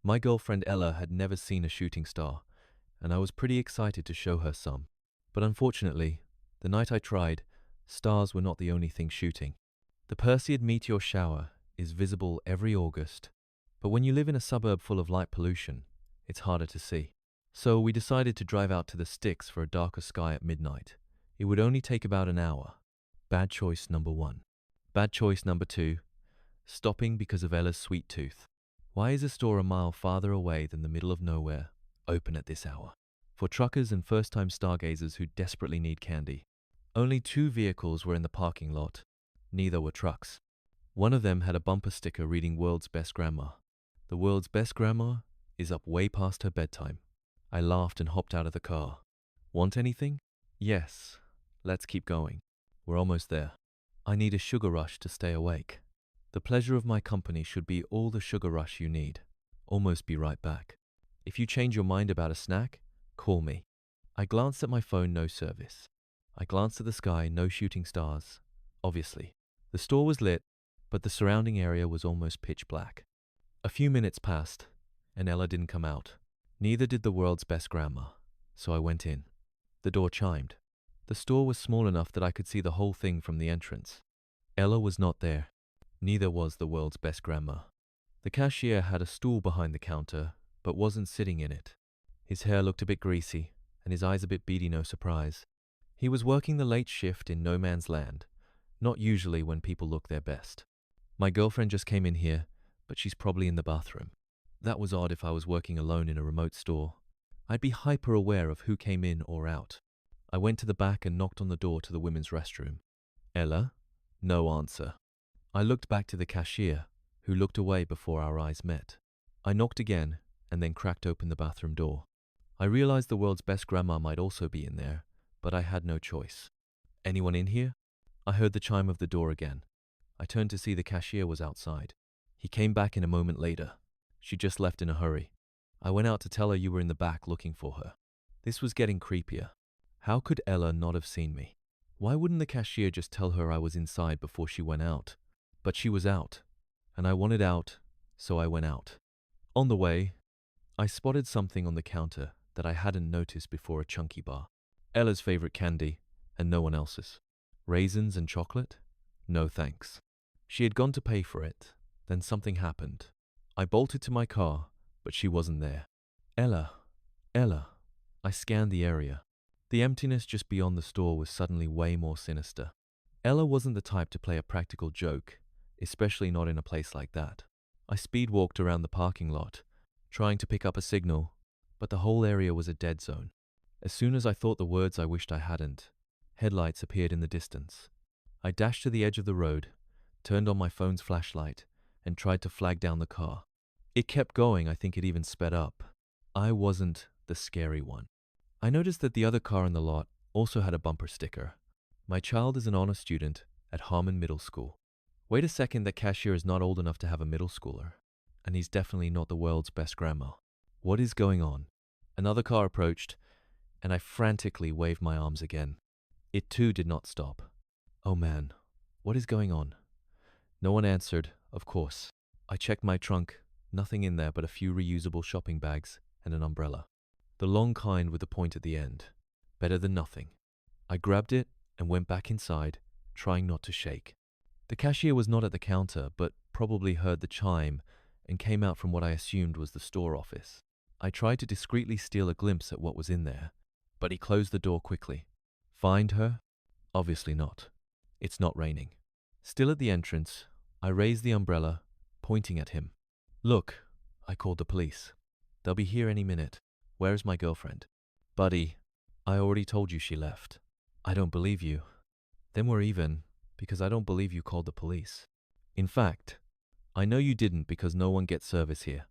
My girlfriend Ella had never seen a shooting star, and I was pretty excited to show her some. But unfortunately, the night I tried, stars were not the only thing shooting. The Perseid meteor shower is visible every August, but when you live in a suburb full of light pollution, it's harder to see. So we decided to drive out to the sticks for a darker sky at midnight. It would only take about an hour. Bad choice number one. Bad choice number two, stopping because of Ella's sweet tooth. Why is a store a mile farther away than the middle of nowhere open at this hour? For truckers and first-time stargazers who desperately need candy. Only 2 vehicles were in the parking lot. Neither were trucks. One of them had a bumper sticker reading World's Best Grandma. The world's best grandma is up way past her bedtime. I laughed and hopped out of the car. Want anything? Yes. Let's keep going. We're almost there. I need a sugar rush to stay awake. The pleasure of my company should be all the sugar rush you need. Almost be right back. If you change your mind about a snack, call me. I glanced at my phone, no service. I glanced at the sky, no shooting stars. Obviously. The store was lit, but the surrounding area was almost pitch black. A few minutes passed, and Ella didn't come out. Neither did the world's best grandma, so I went in. The door chimed. The store was small enough that I could see the whole thing from the entrance. Ella was not there. Neither was the world's best grandma. The cashier had a stool behind the counter, but wasn't sitting in it. His hair looked a bit greasy, and his eyes a bit beady, no surprise. He was working the late shift in no man's land, not usually when people look their best. My girlfriend just came in here, but she's probably in the bathroom. That was odd if I was working alone in a remote store. I'd be hyper aware of who came in or out. I went to the back and knocked on the door to the women's restroom. Ella? No answer. I looked back to the cashier, who looked away before our eyes met. I knocked again and then cracked open the bathroom door. I realized the world's best grandma might also be in there, but I had no choice. Anyone in here? I heard the chime of the door again. I turned to see the cashier was outside. He came back in a moment later. She just left in a hurry. I went out to tell her you were in the back looking for her. This was getting creepier. How could Ella not have seen me? Why wouldn't the cashier just tell her I was inside before she went out? But she was out, and I wanted out, so I went out. On the way, I spotted something on the counter that I hadn't noticed before, a chunky bar. Ella's favorite candy, and no one else's. Raisins and chocolate? No thanks. She had gone to pay for it. Then something happened. I bolted to my car, but she wasn't there. Ella. Ella. I scanned the area. The emptiness just beyond the store was suddenly way more sinister. Ella wasn't the type to play a practical joke, especially not in a place like that. I speed walked around the parking lot, trying to pick up a signal, but the whole area was a dead zone. As soon as I thought the words I wished I hadn't, headlights appeared in the distance. I dashed to the edge of the road, turned on my phone's flashlight, and tried to flag down the car. It kept going. I think it even sped up. I wasn't the scary one. I noticed that the other car in the lot also had a bumper sticker. My child is an honor student at Harmon Middle School. Wait a second, that cashier is not old enough to have a middle schooler. And he's definitely not the world's best grandma. What is going on? Another car approached, and I frantically waved my arms again. It too did not stop. Oh man, what is going on? No one answered, of course. I checked my trunk, nothing in there but a few reusable shopping bags and an umbrella. The long kind with the point at the end. Better than nothing. I grabbed it and went back inside, trying not to shake. The cashier was not at the counter, but probably heard the chime and came out from what I assumed was the store office. I tried to discreetly steal a glimpse at what was in there, but he closed the door quickly. Find her? Obviously not. It's not raining. Still at the entrance, I raised the umbrella, pointing at him. Look, I called the police. They'll be here any minute. Where is my girlfriend? Buddy, I already told you she left. I don't believe you. Then we're even, because I don't believe you called the police. In fact, I know you didn't because no one gets service here.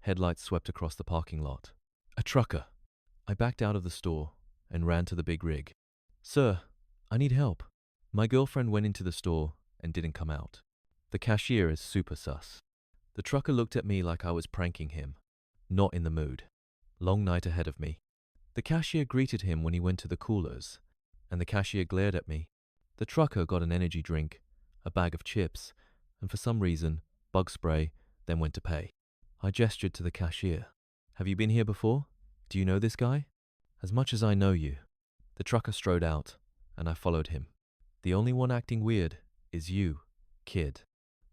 Headlights swept across the parking lot. A trucker. I backed out of the store and ran to the big rig. Sir, I need help. My girlfriend went into the store and didn't come out. The cashier is super sus. The trucker looked at me like I was pranking him. Not in the mood. Long night ahead of me. The cashier greeted him when he went to the coolers, and the cashier glared at me. The trucker got an energy drink, a bag of chips, and for some reason, bug spray, then went to pay. I gestured to the cashier. Have you been here before? Do you know this guy? As much as I know you. The trucker strode out, and I followed him. The only one acting weird is you, kid.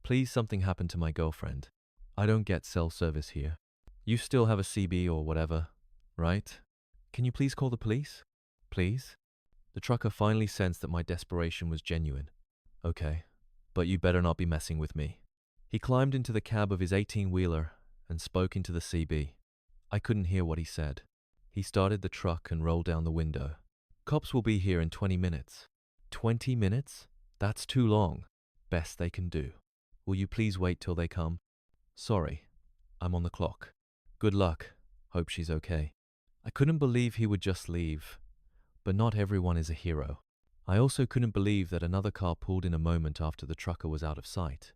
Please, something happened to my girlfriend. I don't get cell service here. You still have a CB or whatever, right? Can you please call the police? Please? The trucker finally sensed that my desperation was genuine. Okay, but you better not be messing with me. He climbed into the cab of his 18-wheeler and spoke into the CB. I couldn't hear what he said. He started the truck and rolled down the window. Cops will be here in 20 minutes. 20 minutes? That's too long. Best they can do. Will you please wait till they come? Sorry, I'm on the clock. Good luck. Hope she's okay. I couldn't believe he would just leave. But not everyone is a hero. I also couldn't believe that another car pulled in a moment after the trucker was out of sight.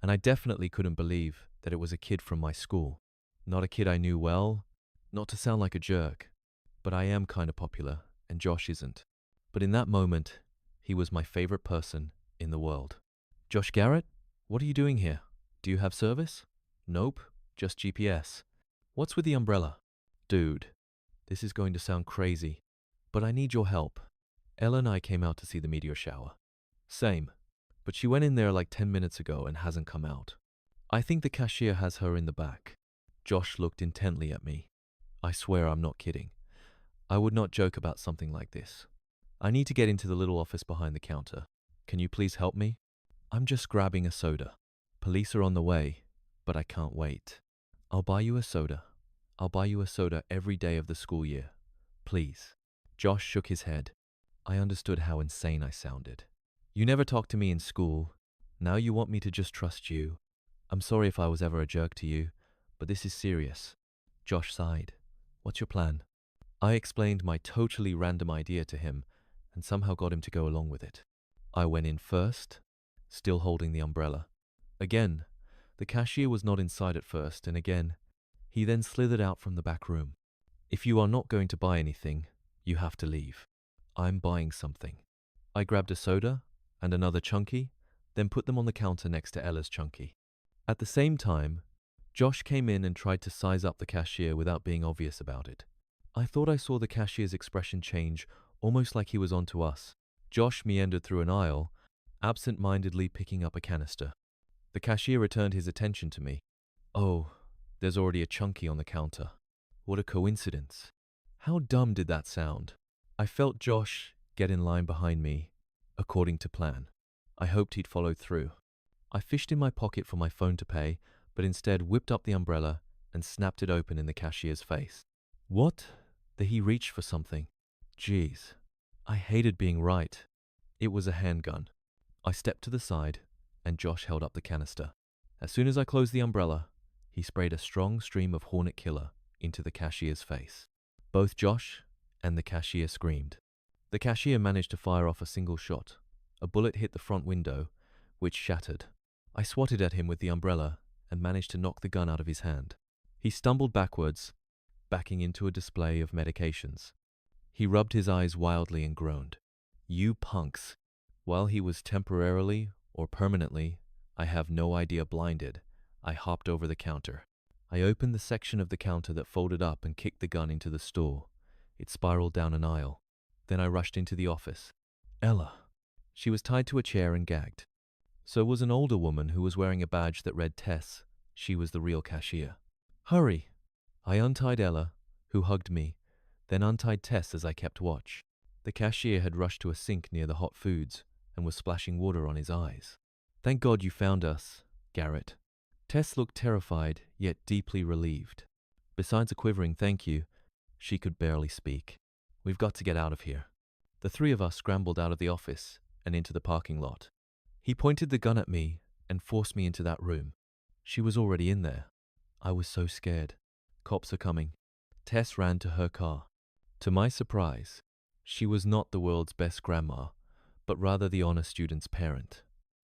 And I definitely couldn't believe that it was a kid from my school. Not a kid I knew well, not to sound like a jerk, but I am kind of popular, and Josh isn't. But in that moment, he was my favorite person in the world. Josh Garrett? What are you doing here? Do you have service? Nope, just GPS. What's with the umbrella? Dude, this is going to sound crazy, but I need your help. Ella and I came out to see the meteor shower. Same, but she went in there like 10 minutes ago and hasn't come out. I think the cashier has her in the back. Josh looked intently at me. I swear I'm not kidding. I would not joke about something like this. I need to get into the little office behind the counter. Can you please help me? I'm just grabbing a soda. Police are on the way, but I can't wait. I'll buy you a soda. I'll buy you a soda every day of the school year. Please. Josh shook his head. I understood how insane I sounded. You never talked to me in school. Now you want me to just trust you. I'm sorry if I was ever a jerk to you, but this is serious. Josh sighed. What's your plan? I explained my totally random idea to him and somehow got him to go along with it. I went in first, still holding the umbrella. Again, the cashier was not inside at first, and again, he then slithered out from the back room. If you are not going to buy anything, you have to leave. I'm buying something. I grabbed a soda and another chunky, then put them on the counter next to Ella's chunky. At the same time, Josh came in and tried to size up the cashier without being obvious about it. I thought I saw the cashier's expression change, almost like he was onto us. Josh meandered through an aisle, absent-mindedly picking up a canister. The cashier returned his attention to me. Oh, there's already a chunky on the counter. What a coincidence. How dumb did that sound? I felt Josh get in line behind me, according to plan. I hoped he'd follow through. I fished in my pocket for my phone to pay, but instead whipped up the umbrella and snapped it open in the cashier's face. What? That he reached for something. Jeez. I hated being right. It was a handgun. I stepped to the side, and Josh held up the canister. As soon as I closed the umbrella, he sprayed a strong stream of Hornet Killer into the cashier's face. Both Josh and the cashier screamed. The cashier managed to fire off a single shot. A bullet hit the front window, which shattered. I swatted at him with the umbrella and managed to knock the gun out of his hand. He stumbled backwards, backing into a display of medications. He rubbed his eyes wildly and groaned. You punks. While he was temporarily or permanently, I have no idea, blinded, I hopped over the counter. I opened the section of the counter that folded up and kicked the gun into the store. It spiraled down an aisle. Then I rushed into the office. Ella. She was tied to a chair and gagged. So was an older woman who was wearing a badge that read Tess. She was the real cashier. Hurry! I untied Ella, who hugged me, then untied Tess as I kept watch. The cashier had rushed to a sink near the hot foods and was splashing water on his eyes. Thank God you found us, Garrett. Tess looked terrified, yet deeply relieved. Besides a quivering thank you, she could barely speak. We've got to get out of here. The three of us scrambled out of the office and into the parking lot. He pointed the gun at me and forced me into that room. She was already in there. I was so scared. Cops are coming. Tess ran to her car. To my surprise, she was not the world's best grandma, but rather the honor student's parent.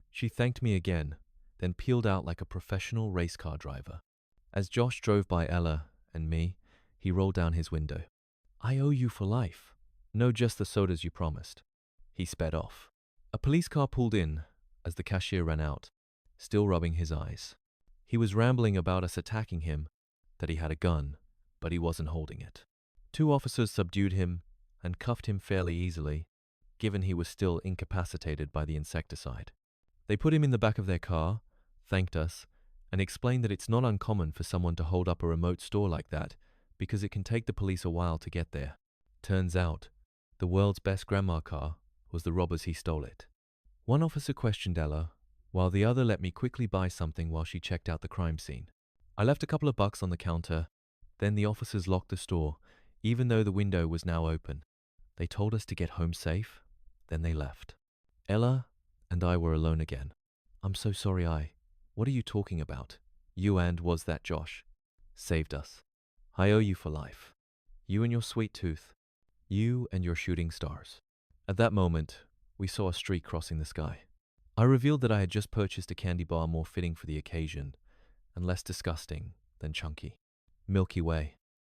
She thanked me again, then peeled out like a professional race car driver. As Josh drove by Ella and me, he rolled down his window. I owe you for life. No, just the sodas you promised. He sped off. A police car pulled in as the cashier ran out, still rubbing his eyes. He was rambling about us attacking him, that he had a gun, but he wasn't holding it. 2 officers subdued him and cuffed him fairly easily, given he was still incapacitated by the insecticide. They put him in the back of their car, thanked us, and explained that it's not uncommon for someone to hold up a remote store like that because it can take the police a while to get there. Turns out, the world's best grandma car was the robbers he stole it. One officer questioned Ella, while the other let me quickly buy something while she checked out the crime scene. I left a couple of bucks on the counter, then the officers locked the store, even though the window was now open. They told us to get home safe, then they left. Ella and I were alone again. I'm so sorry. What are you talking about? You and was that Josh? Saved us. I owe you for life. You and your sweet tooth. You and your shooting stars. At that moment, we saw a streak crossing the sky. I revealed that I had just purchased a candy bar more fitting for the occasion and less disgusting than chunky. Milky Way.